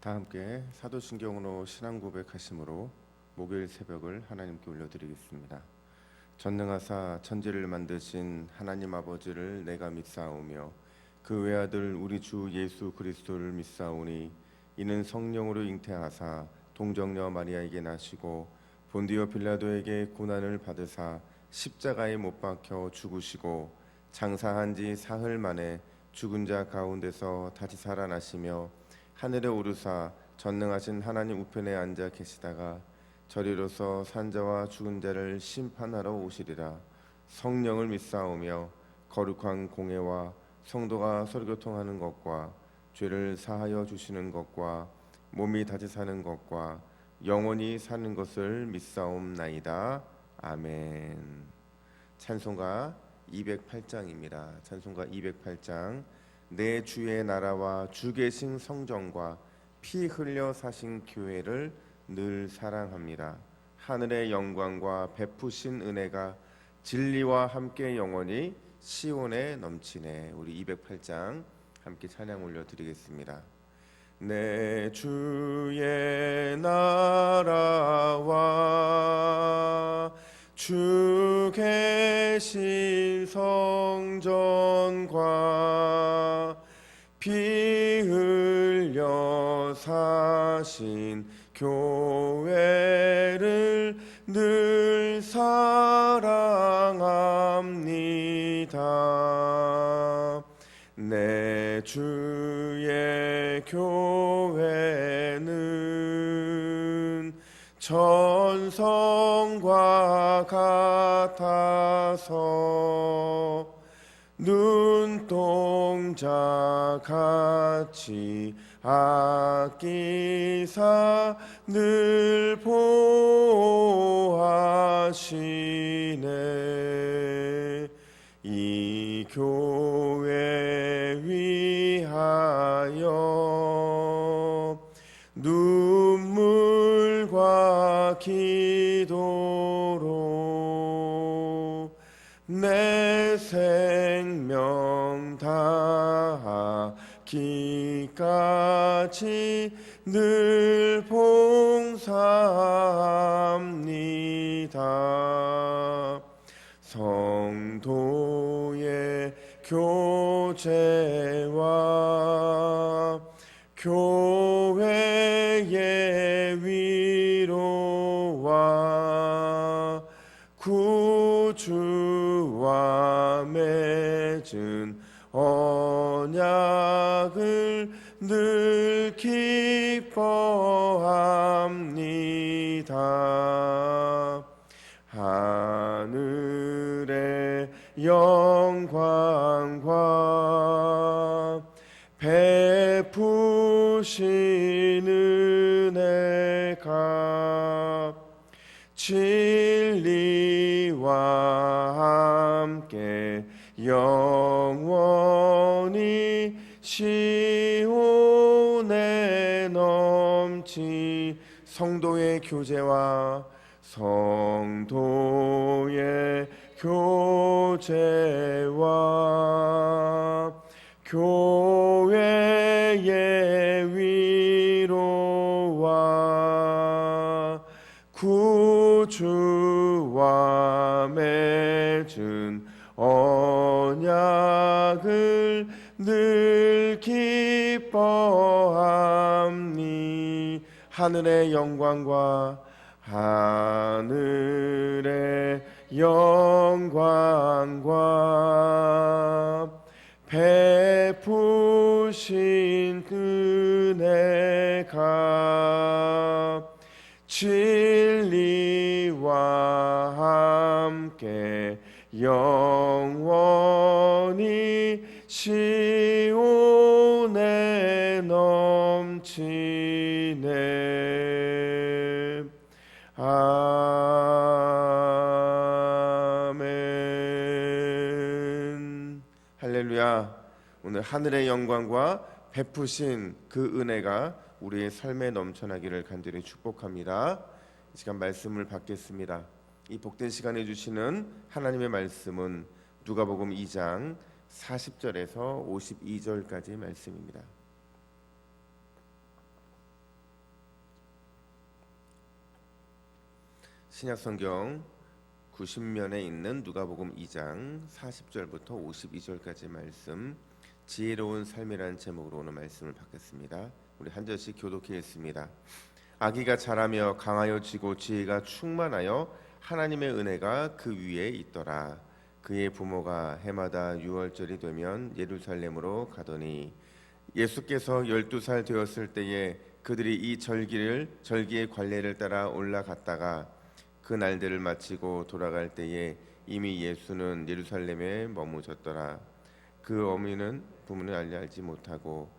다 함께 사도신경으로 신앙 고백하심으로 목요일 새벽을 하나님께 올려드리겠습니다. 전능하사 천지를 만드신 하나님 아버지를 내가 믿사오며 그 외아들 우리 주 예수 그리스도를 믿사오니 이는 성령으로 잉태하사 동정녀 마리아에게 나시고 본디오 빌라도에게 고난을 받으사 십자가에 못 박혀 죽으시고 장사한 지 사흘 만에 죽은 자 가운데서 다시 살아나시며 하늘에 오르사 전능하신 하나님 우편에 앉아 계시다가 저리로서 산자와 죽은 자를 심판하러 오시리라. 성령을 믿사오며 거룩한 공회와 성도가 서로교통하는 것과 죄를 사하여 주시는 것과 몸이 다시 사는 것과 영원히 사는 것을 믿사옵나이다. 아멘. 찬송가 208장입니다. 찬송가 208장. 내 주의 나라와 주 계신 성전과 피 흘려 사신 교회를 늘 사랑합니다. 하늘의 영광과 베푸신 은혜가 진리와 함께 영원히 시온에 넘치네. 우리 208장 함께 찬양 올려드리겠습니다. 내 주의 나라와 주 계신 성전과 피 흘려 사신 교회를 늘 사랑합니다. 내 주의 교회는 전성과 같아서 눈동자 같이 아끼사 늘 보호하시네. 이 교회 위하여 눈물과 기도로 내 생명 다하기까지 늘 봉사합니다. 성도의 교제와 교회의 위로와 구주와 맺은 언약을 늘 기뻐합니다. 하늘의 영광과 베푸신 은혜가 진리와 함께 영원히 시온에 넘치. 성도의 교제와 성도의 교제와 교회의 위로와 구주와 맺은 언약을 늘 기뻐함니. 하늘의 영광과 하늘의 영광과 베푸신 은혜가 진리와 함께 영원히 시온에 넘치네. 아멘. 할렐루야. 오늘 하늘의 영광과 베푸신 그 은혜가 우리의 삶에 넘쳐나기를 간절히 축복합니다. 이 시간 말씀을 받겠습니다. 이 복된 시간에 주시는 하나님의 말씀은 누가복음 2장 40절에서 52절까지의 말씀입니다. 신약성경 90면에 있는 누가복음 2장 40절부터 52절까지 말씀, 지혜로운 삶이라는 제목으로 오늘 말씀을 받겠습니다. 우리 한 절씩 교독하겠습니다. 아기가 자라며 강하여 지고 지혜가 충만하여 하나님의 은혜가 그 위에 있더라. 그의 부모가 해마다 유월절이 되면 예루살렘으로 가더니 예수께서 12살 되었을 때에 그들이 이 절기의 관례를 따라 올라갔다가 그 날들을 마치고 돌아갈 때에 이미 예수는 예루살렘에 머무셨더라. 그 부모는 알지 못하고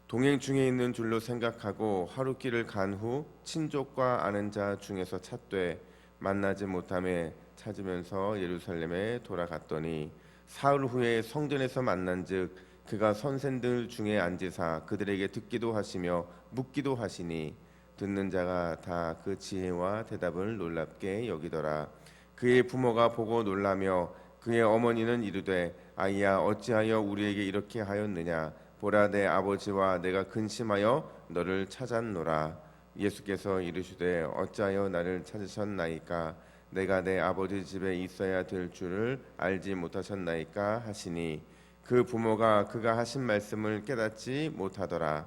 동행 중에 있는 줄로 생각하고 하루길을 간 후 친족과 아는 자 중에서 찾되 만나지 못함에 찾으면서 예루살렘에 돌아갔더니 사흘 후에 성전에서 만난즉 그가 선생들 중에 앉으사 그들에게 듣기도 하시며 묻기도 하시니 듣는 자가 다 그 지혜와 대답을 놀랍게 여기더라. 그의 부모가 보고 놀라며 그의 어머니는 이르되 아이야 어찌하여 우리에게 이렇게 하였느냐. 보라 내 아버지와 내가 근심하여 너를 찾았노라. 예수께서 이르시되 어찌하여 나를 찾으셨나이까. 내가 내 아버지 집에 있어야 될 줄을 알지 못하셨나이까 하시니 그 부모가 그가 하신 말씀을 깨닫지 못하더라.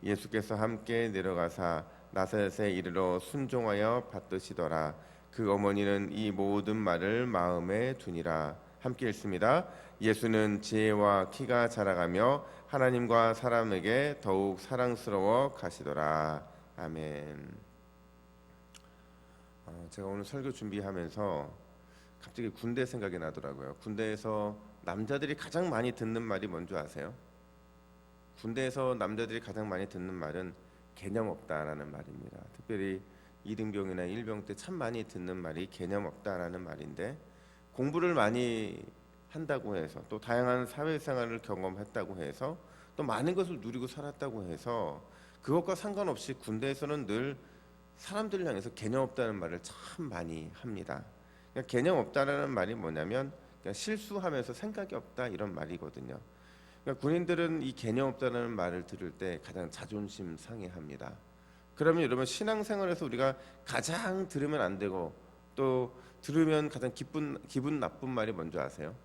예수께서 함께 내려가사 나사렛에 이르러 순종하여 받드시더라. 그 어머니는 이 모든 말을 마음에 두니라. 함께 읽습니다. 예수는 지혜와 키가 자라가며 하나님과 사람에게 더욱 사랑스러워 가시더라. 아멘. 제가 오늘 설교 준비하면서 갑자기 군대 생각이 나더라고요. 군대에서 남자들이 가장 많이 듣는 말이 뭔지 아세요? 군대에서 남자들이 가장 많이 듣는 말은 개념 없다라는 말입니다. 특별히 이등병이나 일병 때 참 많이 듣는 말이 개념 없다라는 말인데, 공부를 많이 한다고 해서 또 다양한 사회생활을 경험했다고 해서 또 많은 것을 누리고 살았다고 해서 그것과 상관없이 군대에서는 늘 사람들을 향해서 개념 없다는 말을 참 많이 합니다. 그러니까 개념 없다라는 말이 뭐냐면 그러니까 실수하면서 생각이 없다 이런 말이거든요. 그러니까 군인들은 이 개념 없다는 말을 들을 때 가장 자존심 상해합니다. 그러면 여러분 신앙생활에서 우리가 가장 들으면 안 되고 또 들으면 가장 기분 나쁜 말이 뭔지 아세요?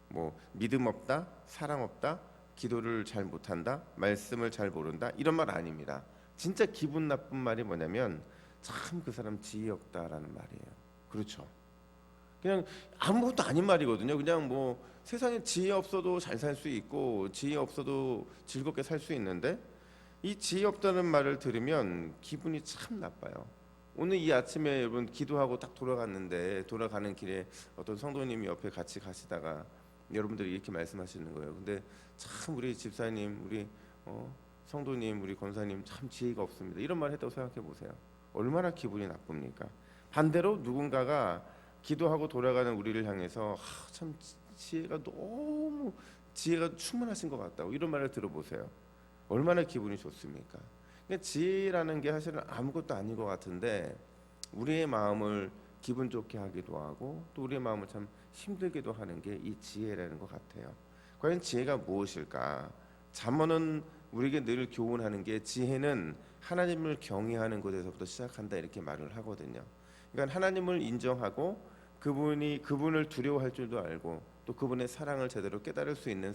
뭐 믿음 없다, 사랑 없다, 기도를 잘 못한다, 말씀을 잘 모른다 이런 말 아닙니다. 진짜 기분 나쁜 말이 뭐냐면 참 그 사람 지혜 없다라는 말이에요. 그렇죠? 그냥 아무것도 아닌 말이거든요. 그냥 뭐 세상에 지혜 없어도 잘 살 수 있고 지혜 없어도 즐겁게 살 수 있는데 이 지혜 없다는 말을 들으면 기분이 참 나빠요. 오늘 이 아침에 여러분 기도하고 딱 돌아갔는데 돌아가는 길에 어떤 성도님이 옆에 같이 가시다가 여러분들이 이렇게 말씀하시는 거예요. 근데 참 우리 집사님, 우리 성도님, 우리 권사님 참 지혜가 없습니다. 이런 말 했다고 생각해 보세요. 얼마나 기분이 나쁩니까? 반대로 누군가가 기도하고 돌아가는 우리를 향해서 참 지혜가 너무 지혜가 충만하신 것 같다고 이런 말을 들어보세요. 얼마나 기분이 좋습니까? 그러니까 지혜라는 게 사실은 아무것도 아닌 것 같은데 우리의 마음을 기분 좋게 하기도 하고 또 우리의 마음을 참 힘들게도 하는 게 이 지혜라는 것 같아요. 과연 지혜가 무엇일까? 잠언은 우리에게 늘 교훈하는 게 지혜는 하나님을 경외하는 것에서부터 시작한다 이렇게 말을 하거든요. 그러니까 하나님을 인정하고 그분을 두려워할 줄도 알고 또 그분의 사랑을 제대로 깨달을 수 있는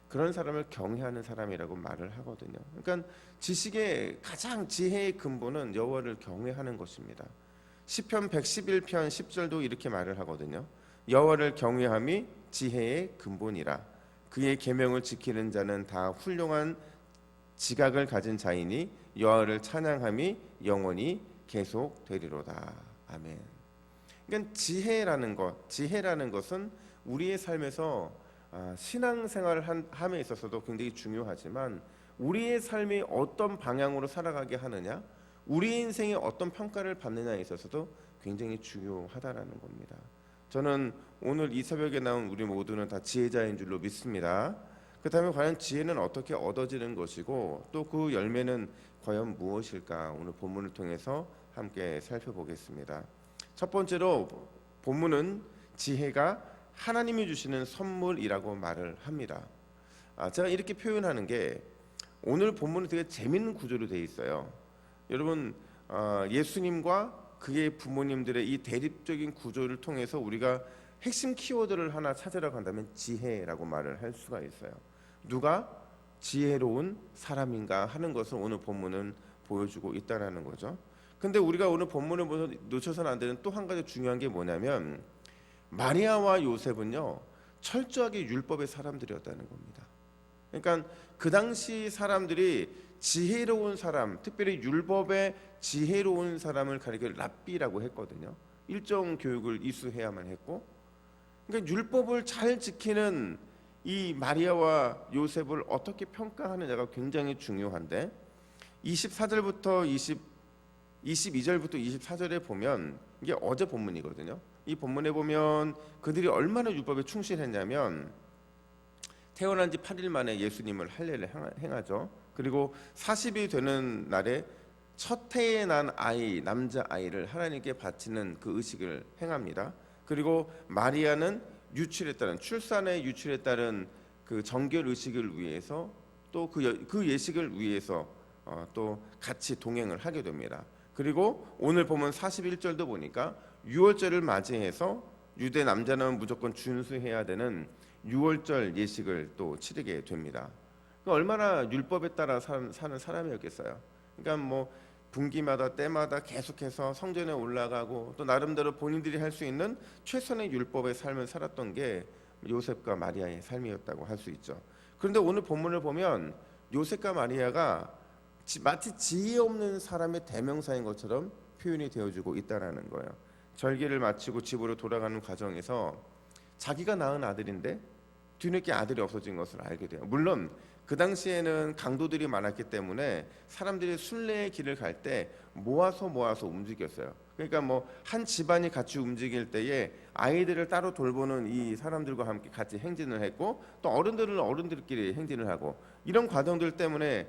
그런 사람을 경외하는 사람이라고 말을 하거든요. 그러니까 지식의 가장 지혜의 근본은 여호와를 경외하는 것입니다. 시편 111편 10절도 이렇게 말을 하거든요. 여호와를 경외함이 지혜의 근본이라. 그의 계명을 지키는 자는 다 훌륭한 지각을 가진 자이니 여호와를 찬양함이 영원히 계속되리로다. 아멘. 그러니까 지혜라는 것은 우리의 삶에서 신앙생활을 함에 있어서도 굉장히 중요하지만 우리의 삶이 어떤 방향으로 살아가게 하느냐, 우리 인생에 어떤 평가를 받느냐에 있어서도 굉장히 중요하다라는 겁니다. 저는 오늘 이 새벽에 나온 우리 모두는 다 지혜자인 줄로 믿습니다. 그렇다면 과연 지혜는 어떻게 얻어지는 것이고 또 그 열매는 과연 무엇일까? 오늘 본문을 통해서 함께 살펴보겠습니다. 첫 번째로 본문은 지혜가 하나님이 주시는 선물이라고 말을 합니다. 제가 이렇게 표현하는 게 오늘 본문은 되게 재밌는 구조로 되어 있어요. 여러분 예수님과 그의 부모님들의 이 대립적인 구조를 통해서 우리가 핵심 키워드를 하나 찾으라고 한다면 지혜라고 말을 할 수가 있어요. 누가 지혜로운 사람인가 하는 것을 오늘 본문은 보여주고 있다라는 거죠. 근데 우리가 오늘 본문을 보면서 놓쳐서는 안 되는 또 한 가지 중요한 게 뭐냐면 마리아와 요셉은요 철저하게 율법의 사람들이었다는 겁니다. 그러니까 그 당시 사람들이 지혜로운 사람, 특별히 율법의 지혜로운 사람을 가리켜 랍비라고 했거든요. 일정 교육을 이수해야만 했고, 그러니까 율법을 잘 지키는 이 마리아와 요셉을 어떻게 평가하느냐가 굉장히 중요한데 24절부터 22절부터 24절에 보면 이게 어제 본문이거든요. 이 본문에 보면 그들이 얼마나 율법에 충실했냐면 태어난 지 8일 만에 예수님을 할례를 행하죠. 그리고 40이 되는 날에 첫 해에 난 아이, 남자 아이를 하나님께 바치는 그 의식을 행합니다. 그리고 마리아는 유출에 따른 출산의 유출에 따른 그 정결 의식을 위해서 또 그 예식을 위해서 또 같이 동행을 하게 됩니다. 그리고 오늘 보면 41절도 보니까 6월절을 맞이해서 유대 남자는 무조건 준수해야 되는 6월절 예식을 또 치르게 됩니다. 얼마나 율법에 따라 사는 사람이었겠어요. 그러니까 뭐 분기마다 때마다 계속해서 성전에 올라가고 또 나름대로 본인들이 할 수 있는 최선의 율법의 삶을 살았던 게 요셉과 마리아의 삶이었다고 할 수 있죠. 그런데 오늘 본문을 보면 요셉과 마리아가 마치 지혜 없는 사람의 대명사인 것처럼 표현이 되어주고 있다라는 거예요. 절기를 마치고 집으로 돌아가는 과정에서 자기가 낳은 아들인데 뒤늦게 아들이 없어진 것을 알게 돼요. 물론 그 당시에는 강도들이 많았기 때문에 사람들이 순례의 길을 갈 때 모아서 움직였어요. 그러니까 뭐 한 집안이 같이 움직일 때에 아이들을 따로 돌보는 이 사람들과 함께 같이 행진을 했고 또 어른들은 어른들끼리 행진을 하고 이런 과정들 때문에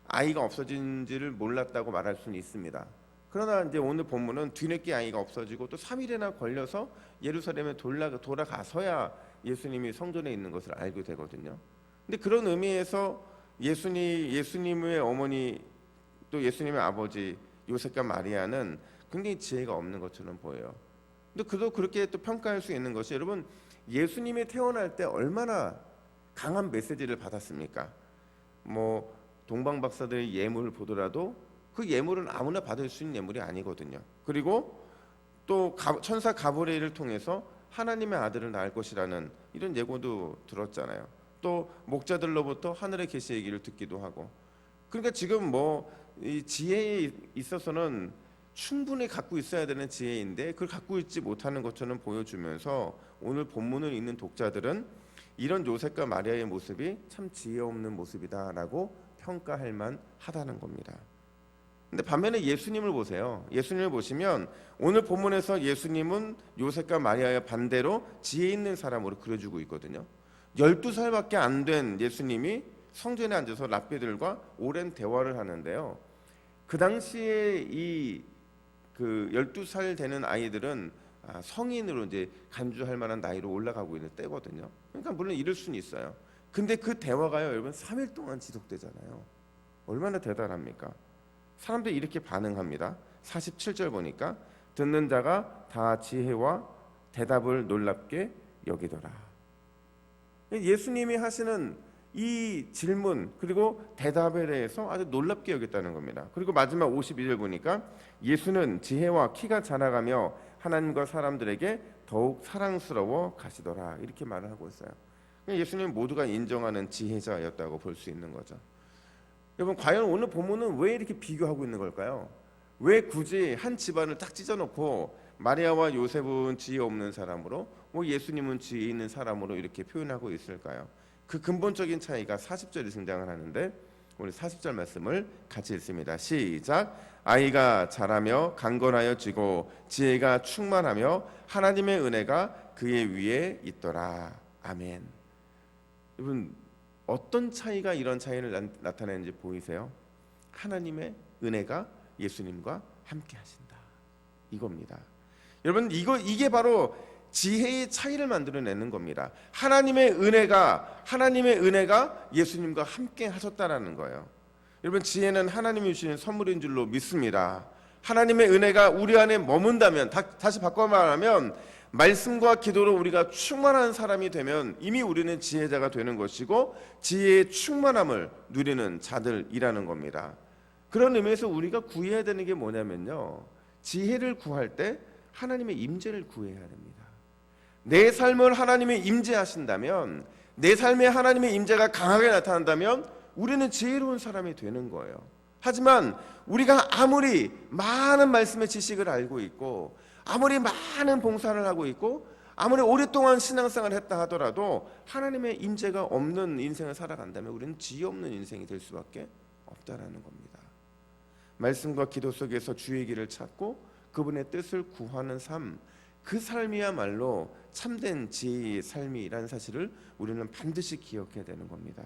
아이가 없어진지를 몰랐다고 말할 수는 있습니다. 그러나 이제 오늘 본문은 뒤늦게 아이가 없어지고 또 3일이나 걸려서 예루살렘에 돌아가서야 예수님이 성전에 있는 것을 알게 되거든요. 근데 그런 의미에서 예수님의 어머니 또 예수님의 아버지 요셉과 마리아는 굉장히 지혜가 없는 것처럼 보여요. 근데 그도 그렇게 또 평가할 수 있는 것이 여러분 예수님이 태어날 때 얼마나 강한 메시지를 받았습니까? 뭐 동방 박사들의 예물을 보더라도 그 예물은 아무나 받을 수 있는 예물이 아니거든요. 그리고 또 천사 가브리엘을 통해서 하나님의 아들을 낳을 것이라는 이런 예고도 들었잖아요. 또 목자들로부터 하늘의 계시 얘기를 듣기도 하고. 그러니까 지금 뭐 이 지혜에 있어서는 충분히 갖고 있어야 되는 지혜인데 그걸 갖고 있지 못하는 것처럼 보여주면서 오늘 본문을 읽는 독자들은 이런 요셉과 마리아의 모습이 참 지혜 없는 모습이다라고 평가할 만하다는 겁니다. 근데 반면에 예수님을 보세요. 예수님을 보시면 오늘 본문에서 예수님은 요셉과 마리아의 반대로 지혜 있는 사람으로 그려주고 있거든요. 12살밖에 안 된 예수님이 성전에 앉아서 랍비들과 오랜 대화를 하는데요. 그 당시에 이 그 12살 되는 아이들은 성인으로 이제 간주할 만한 나이로 올라가고 있는 때거든요. 그러니까 물론 이럴 수는 있어요. 근데 그 대화가요, 여러분 3일 동안 지속되잖아요. 얼마나 대단합니까? 사람들이 이렇게 반응합니다. 47절 보니까 듣는 자가 다 지혜와 대답을 놀랍게 여기더라. 예수님이 하시는 이 질문 그리고 대답에 대해서 아주 놀랍게 여겼다는 겁니다. 그리고 마지막 52절 보니까 예수는 지혜와 키가 자라가며 하나님과 사람들에게 더욱 사랑스러워 가시더라 이렇게 말을 하고 있어요. 예수님 모두가 인정하는 지혜자였다고 볼 수 있는 거죠. 여러분 과연 오늘 본문은 왜 이렇게 비교하고 있는 걸까요? 왜 굳이 한 집안을 딱 찢어놓고 마리아와 요셉은 지혜 없는 사람으로 예수님은 지혜 있는 사람으로 이렇게 표현하고 있을까요? 그 근본적인 차이가 40절에 등장을 하는데 우리 40절 말씀을 같이 읽습니다. 시작. 아이가 자라며 강건하여 지고 지혜가 충만하며 하나님의 은혜가 그의 위에 있더라. 아멘. 여러분 어떤 차이가 이런 차이를 나타내는지 보이세요? 하나님의 은혜가 예수님과 함께 하신다. 이겁니다. 여러분 이게 바로 지혜의 차이를 만들어내는 겁니다. 하나님의 은혜가 예수님과 함께 하셨다라는 거예요. 여러분 지혜는 하나님이 주시는 선물인 줄로 믿습니다. 하나님의 은혜가 우리 안에 머문다면, 다시 바꿔 말하면 말씀과 기도로 우리가 충만한 사람이 되면 이미 우리는 지혜자가 되는 것이고 지혜의 충만함을 누리는 자들이라는 겁니다. 그런 의미에서 우리가 구해야 되는 게 뭐냐면요, 지혜를 구할 때 하나님의 임재를 구해야 됩니다. 내 삶을 하나님이 임재하신다면, 내 삶에 하나님의 임재가 강하게 나타난다면 우리는 지혜로운 사람이 되는 거예요. 하지만 우리가 아무리 많은 말씀의 지식을 알고 있고 아무리 많은 봉사를 하고 있고 아무리 오랫동안 신앙생활을 했다 하더라도 하나님의 임재가 없는 인생을 살아간다면 우리는 지혜 없는 인생이 될 수밖에 없다라는 겁니다. 말씀과 기도 속에서 주의 길을 찾고 그분의 뜻을 구하는 삶, 그 삶이야말로 참된 지혜의 삶이라는 사실을 우리는 반드시 기억해야 되는 겁니다.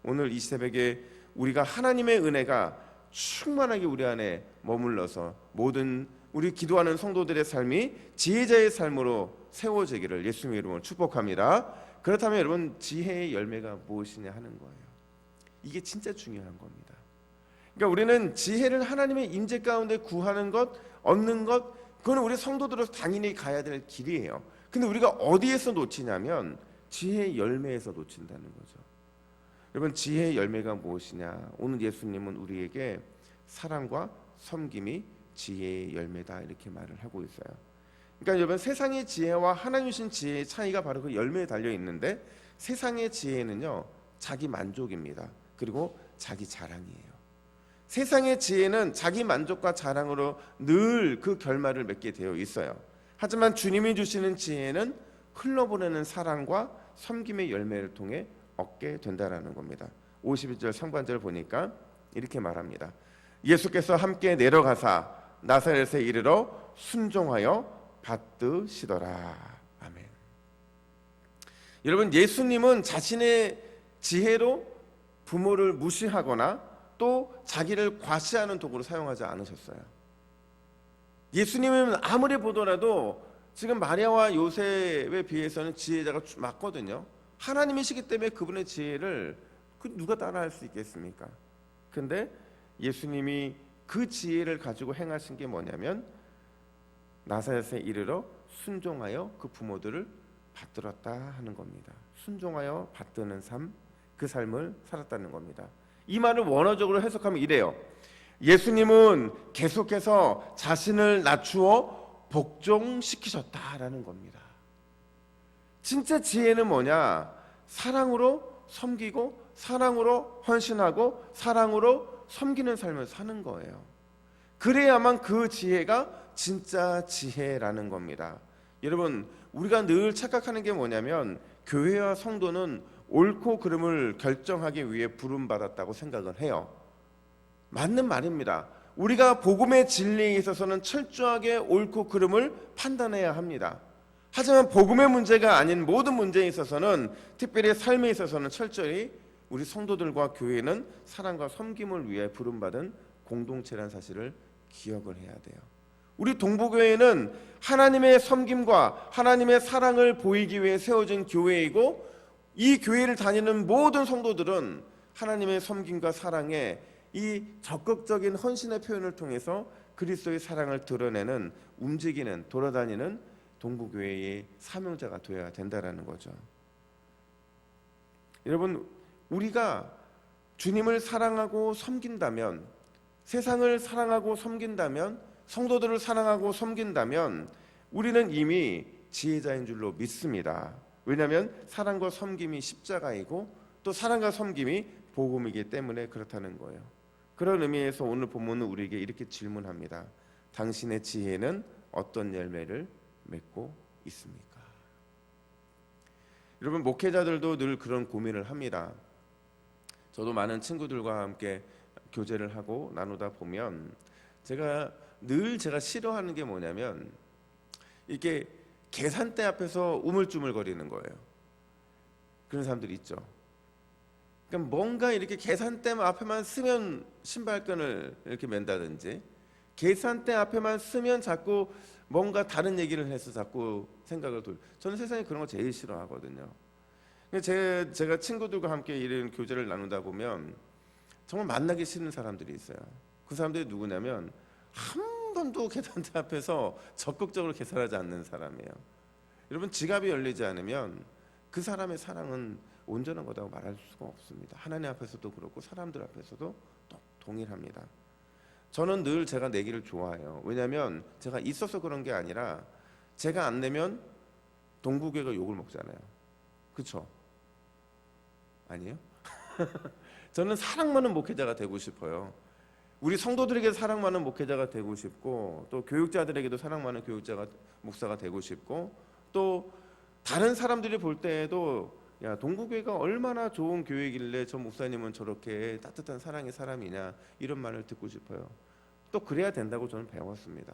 오늘 이 새벽에 우리가 하나님의 은혜가 충만하게 우리 안에 머물러서 모든 우리 기도하는 성도들의 삶이 지혜자의 삶으로 세워지기를 예수님의 이름으로 축복합니다. 그렇다면 여러분, 지혜의 열매가 무엇이냐 하는 거예요. 이게 진짜 중요한 겁니다. 그러니까 우리는 지혜를 하나님의 임재 가운데 구하는 것, 얻는 것, 그건 우리 성도들로서 당연히 가야 될 길이에요. 근데 우리가 어디에서 놓치냐면 지혜의 열매에서 놓친다는 거죠. 여러분, 지혜의 열매가 무엇이냐? 오늘 예수님은 우리에게 사랑과 섬김이 지혜의 열매다 이렇게 말을 하고 있어요. 그러니까 여러분, 세상의 지혜와 하나님 주신 지혜의 차이가 바로 그 열매에 달려 있는데, 세상의 지혜는요 자기 만족입니다. 그리고 자기 자랑이에요. 세상의 지혜는 자기 만족과 자랑으로 늘 그 결말을 맺게 되어 있어요. 하지만 주님이 주시는 지혜는 흘러보내는 사랑과 섬김의 열매를 통해 얻게 된다라는 겁니다. 52절 상반절 보니까 이렇게 말합니다. 예수께서 함께 내려가사 나사렛에 이르러 순종하여 받드시더라. 아멘. 여러분, 예수님은 자신의 지혜로 부모를 무시하거나 또 자기를 과시하는 도구로 사용하지 않으셨어요. 예수님은 아무리 보더라도 지금 마리아와 요셉에 비해서는 지혜자가 맞거든요. 하나님이시기 때문에 그분의 지혜를 누가 따라할 수 있겠습니까? 근데 예수님이 그 지혜를 가지고 행하신 게 뭐냐면 나사렛에 이르러 순종하여 그 부모들을 받들었다 하는 겁니다. 순종하여 받드는 삶, 그 삶을 살았다는 겁니다. 이 말을 원어적으로 해석하면 이래요. 예수님은 계속해서 자신을 낮추어 복종시키셨다라는 겁니다. 진짜 지혜는 뭐냐? 사랑으로 섬기고 사랑으로 헌신하고 사랑으로 섬기는 삶을 사는 거예요. 그래야만 그 지혜가 진짜 지혜라는 겁니다. 여러분, 우리가 늘 착각하는 게 뭐냐면 교회와 성도는 옳고 그름을 결정하기 위해 부름받았다고 생각을 해요. 맞는 말입니다. 우리가 복음의 진리에 있어서는 철저하게 옳고 그름을 판단해야 합니다. 하지만 복음의 문제가 아닌 모든 문제에 있어서는, 특별히 삶에 있어서는 철저히 우리 성도들과 교회는 사랑과 섬김을 위해 부름받은 공동체라는 사실을 기억을 해야 돼요. 우리 동부교회는 하나님의 섬김과 하나님의 사랑을 보이기 위해 세워진 교회이고, 이 교회를 다니는 모든 성도들은 하나님의 섬김과 사랑에 이 적극적인 헌신의 표현을 통해서 그리스도의 사랑을 드러내는, 움직이는, 돌아다니는 동부교회의 사명자가 되어야 된다는 거죠. 여러분, 우리가 주님을 사랑하고 섬긴다면, 세상을 사랑하고 섬긴다면, 성도들을 사랑하고 섬긴다면 우리는 이미 지혜자인 줄로 믿습니다. 왜냐하면 사랑과 섬김이 십자가이고 또 사랑과 섬김이 복음이기 때문에 그렇다는 거예요. 그런 의미에서 오늘 본문은 우리에게 이렇게 질문합니다. 당신의 지혜는 어떤 열매를 맺고 있습니까? 여러분, 목회자들도 늘 그런 고민을 합니다. 저도 많은 친구들과 함께 교제를 하고 나누다 보면 제가 싫어하는 게 뭐냐면 이게 계산대 앞에서 우물쭈물거리는 거예요. 그런 사람들이 있죠. 그러니까 뭔가 이렇게 계산대 앞에만 쓰면 신발끈을 이렇게 맨다든지, 계산대 앞에만 쓰면 자꾸 뭔가 다른 얘기를 해서 자꾸 생각을 저는 세상에 그런 거 제일 싫어하거든요. 제가 친구들과 함께 이런 교제를 나누다 보면 정말 만나기 싫은 사람들이 있어요. 그 사람들이 누구냐면 한 번도 계산대 앞에서 적극적으로 계산하지 않는 사람이에요. 여러분, 지갑이 열리지 않으면 그 사람의 사랑은 온전한 거라고 말할 수가 없습니다. 하나님 앞에서도 그렇고 사람들 앞에서도 동일합니다. 저는 늘 제가 내기를 좋아해요. 왜냐하면 제가 있어서 그런 게 아니라 제가 안 내면 동부교회가 욕을 먹잖아요. 그렇죠? 아니에요? 저는 사랑 많은 목회자가 되고 싶어요. 우리 성도들에게 사랑 많은 목회자가 되고 싶고, 또 교육자들에게도 사랑 많은 목사가 되고 싶고, 또 다른 사람들이 볼 때에도 야, 동부교회가 얼마나 좋은 교회길래 저 목사님은 저렇게 따뜻한 사랑의 사람이냐, 이런 말을 듣고 싶어요. 또 그래야 된다고 저는 배웠습니다.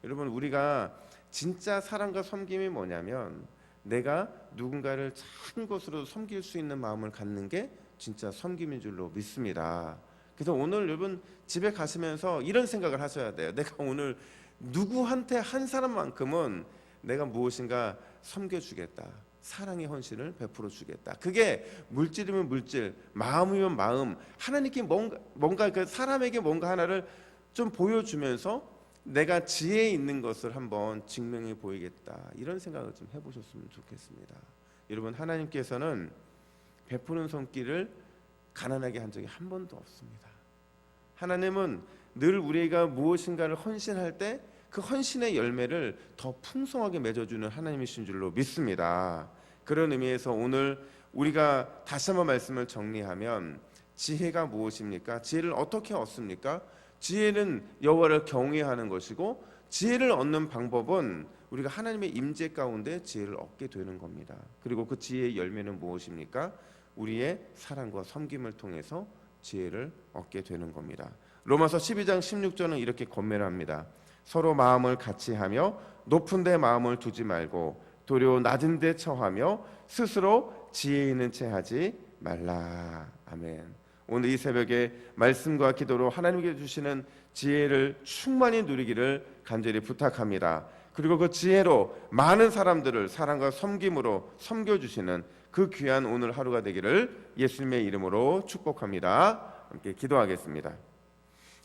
여러분, 우리가 진짜 사랑과 섬김이 뭐냐면 내가 누군가를 작은 것으로 섬길 수 있는 마음을 갖는 게 진짜 섬김인 줄로 믿습니다. 그래서 오늘 여러분 집에 가시면서 이런 생각을 하셔야 돼요. 내가 오늘 누구한테 한 사람만큼은 내가 무엇인가 섬겨주겠다, 사랑의 헌신을 베풀어 주겠다. 그게 물질이면 물질, 마음이면 마음, 하나님께 뭔가 그 사람에게 뭔가 하나를 좀 보여주면서 내가 지혜 있는 것을 한번 증명해 보이겠다, 이런 생각을 좀 해보셨으면 좋겠습니다. 여러분, 하나님께서는 베푸는 손길을 가난하게 한 적이 한 번도 없습니다. 하나님은 늘 우리가 무엇인가를 헌신할 때 그 헌신의 열매를 더 풍성하게 맺어주는 하나님이신 줄로 믿습니다. 그런 의미에서 오늘 우리가 다시 한번 말씀을 정리하면, 지혜가 무엇입니까? 지혜를 어떻게 얻습니까? 지혜는 여호와를 경외하는 것이고, 지혜를 얻는 방법은 우리가 하나님의 임재 가운데 지혜를 얻게 되는 겁니다. 그리고 그 지혜의 열매는 무엇입니까? 우리의 사랑과 섬김을 통해서 지혜를 얻게 되는 겁니다. 로마서 12장 16절은 이렇게 권면합니다. 서로 마음을 같이 하며 높은 데 마음을 두지 말고 도리어 낮은 데 처하며 스스로 지혜 있는 채 하지 말라. 아멘. 오늘 이 새벽에 말씀과 기도로 하나님께 주시는 지혜를 충만히 누리기를 간절히 부탁합니다. 그리고 그 지혜로 많은 사람들을 사랑과 섬김으로 섬겨주시는 그 귀한 오늘 하루가 되기를 예수님의 이름으로 축복합니다. 함께 기도하겠습니다.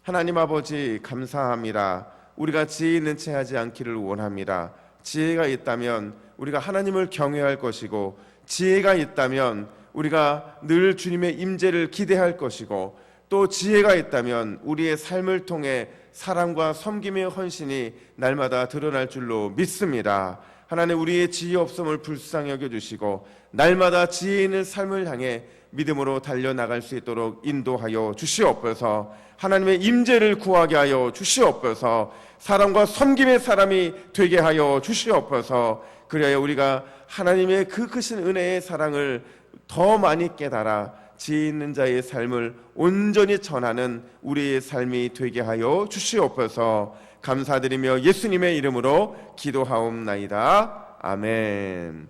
하나님 아버지, 감사합니다. 우리가 지혜 있는 채 하지 않기를 원합니다. 지혜가 있다면 우리가 하나님을 경외할 것이고, 지혜가 있다면 우리가 늘 주님의 임재를 기대할 것이고, 또 지혜가 있다면 우리의 삶을 통해 사랑과 섬김의 헌신이 날마다 드러날 줄로 믿습니다. 하나님, 우리의 지혜 없음을 불쌍히 여겨주시고 날마다 지혜 있는 삶을 향해 믿음으로 달려나갈 수 있도록 인도하여 주시옵소서. 하나님의 임재를 구하게 하여 주시옵소서. 사랑과 섬김의 사람이 되게 하여 주시옵소서. 그래야 우리가 하나님의 그 크신 은혜의 사랑을 더 많이 깨달아 지혜 있는 자의 삶을 온전히 전하는 우리의 삶이 되게 하여 주시옵소서. 감사드리며 예수님의 이름으로 기도하옵나이다. 아멘.